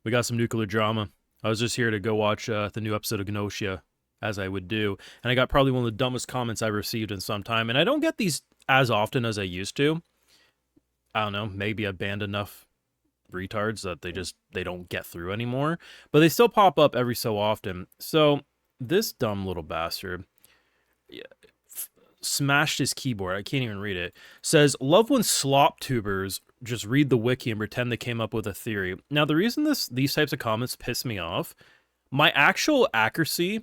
We got some nuclear drama. I was just here to go watch the new episode of Gnosia, as I would do, and I got probably one of the dumbest comments I've received in some time, and I don't get these as often as I used to. I don't know, maybe I banned enough retards that they don't get through anymore, but they still pop up every so often. So this dumb little bastard smashed his keyboard. I can't even read it. Says, love when slop tubers just read the wiki and pretend they came up with a theory. Now, the reason these types of comments piss me off, my actual accuracy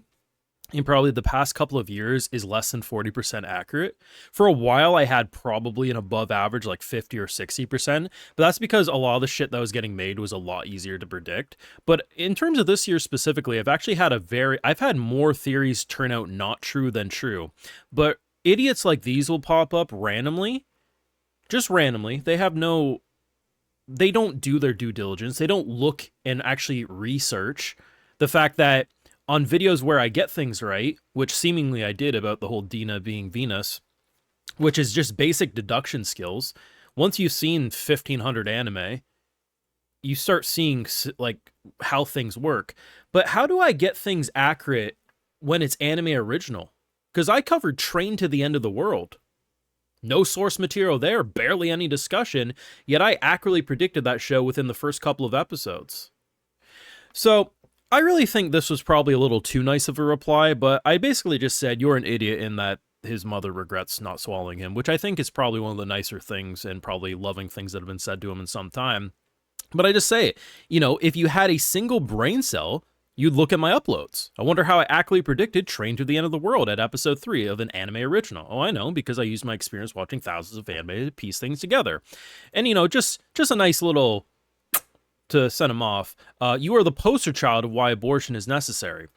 in probably the past couple of years is less than 40% accurate. For a while, I had probably an above average, like 50 or 60%, but that's because a lot of the shit that was getting made was a lot easier to predict. But in terms of this year specifically, I've had more theories turn out not true than true. But idiots like these will pop up randomly, just randomly. They don't do their due diligence. They don't look and actually research the fact that on videos where I get things right, which seemingly I did about the whole Dina being Venus, which is just basic deduction skills. Once you've seen 1500 anime, you start seeing like how things work. But how do I get things accurate when it's anime original? Because I covered Train to the End of the World. No source material there, barely any discussion, yet I accurately predicted that show within the first couple of episodes. So I really think this was probably a little too nice of a reply, but I basically just said, you're an idiot in that his mother regrets not swallowing him, which I think is probably one of the nicer things and probably loving things that have been said to him in some time. But I just say, if you had a single brain cell, you'd look at my uploads. I wonder how I accurately predicted Train to the End of the World at episode 3 of an anime original. Oh, I know, because I used my experience watching thousands of anime to piece things together. And, just a nice little to send him off. You are the poster child of why abortion is necessary.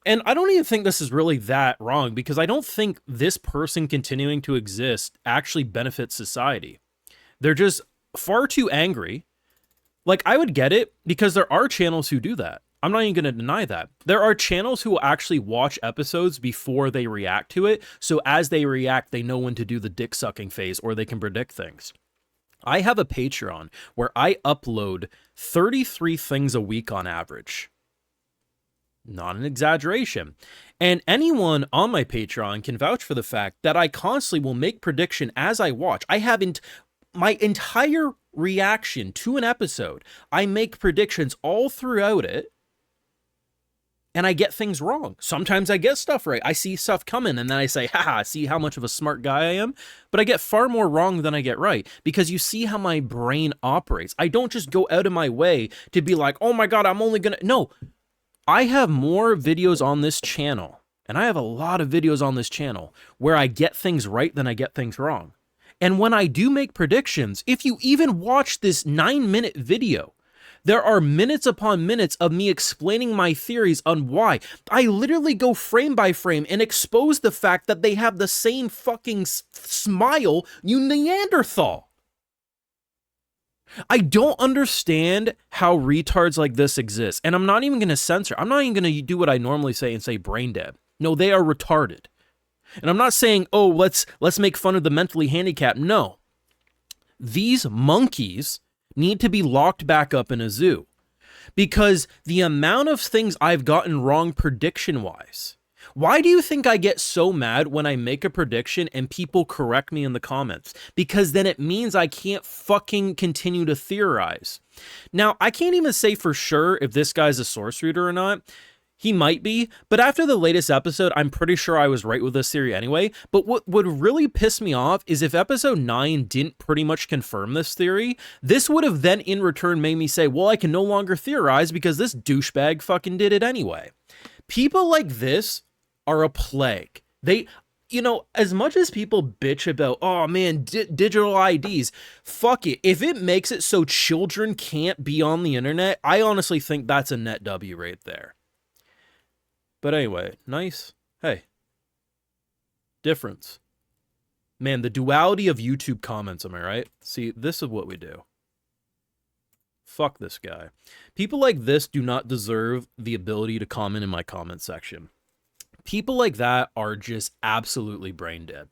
And I don't even think this is really that wrong, because I don't think this person continuing to exist actually benefits society. They're just far too angry. Like, I would get it, because there are channels who do that. I'm not even going to deny that. There are channels who will actually watch episodes before they react to it, so as they react, they know when to do the dick-sucking phase, or they can predict things. I have a Patreon where I upload 33 things a week on average. Not an exaggeration. And anyone on my Patreon can vouch for the fact that I constantly will make prediction as I watch. I have my entire reaction to an episode. I make predictions all throughout it. And I get things wrong. Sometimes I get stuff right. I see stuff coming and then I say, haha, see how much of a smart guy I am? But I get far more wrong than I get right, because you see how my brain operates. I don't just go out of my way to be like, oh my God, I'm only gonna... No, I have more videos on this channel, and I have a lot of videos on this channel where I get things right than I get things wrong. And when I do make predictions, if you even watch this 9-minute video, there are minutes upon minutes of me explaining my theories on why. I literally go frame by frame and expose the fact that they have the same fucking smile, you Neanderthal. I don't understand how retards like this exist. And I'm not even going to censor. I'm not even going to do what I normally say and say brain dead. No, they are retarded. And I'm not saying, oh, let's make fun of the mentally handicapped. No. These monkeys need to be locked back up in a zoo, because the amount of things I've gotten wrong prediction-wise. Why do you think I get so mad when I make a prediction and people correct me in the comments? Because then it means I can't fucking continue to theorize. Now, I can't even say for sure if this guy's a source reader or not. He might be, but after the latest episode, I'm pretty sure I was right with this theory anyway. But what would really piss me off is if episode 9 didn't pretty much confirm this theory, this would have then in return made me say, well, I can no longer theorize because this douchebag fucking did it anyway. People like this are a plague. They, as much as people bitch about, oh man, digital IDs, fuck it. If it makes it so children can't be on the internet, I honestly think that's a net W right there. But anyway, nice. Hey. Difference. Man, the duality of YouTube comments, am I right? See, this is what we do. Fuck this guy. People like this do not deserve the ability to comment in my comment section. People like that are just absolutely brain dead.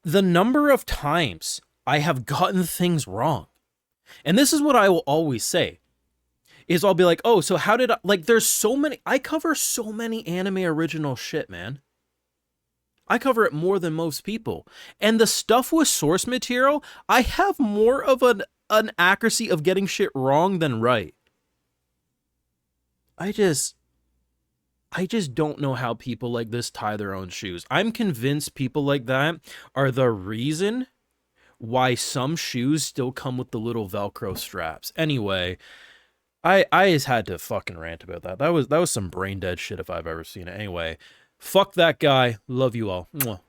The number of times I have gotten things wrong. And this is what I will always say. is I'll be like, oh, so how did I, like, there's so many, I cover so many anime original shit, man. I cover it more than most people. And the stuff with source material, I have more of an accuracy of getting shit wrong than right. I just don't know how people like this tie their own shoes. I'm convinced people like that are the reason why some shoes still come with the little Velcro straps. Anyway, I just had to fucking rant about that. That was some brain dead shit if I've ever seen it. Anyway, fuck that guy. Love you all. Mwah.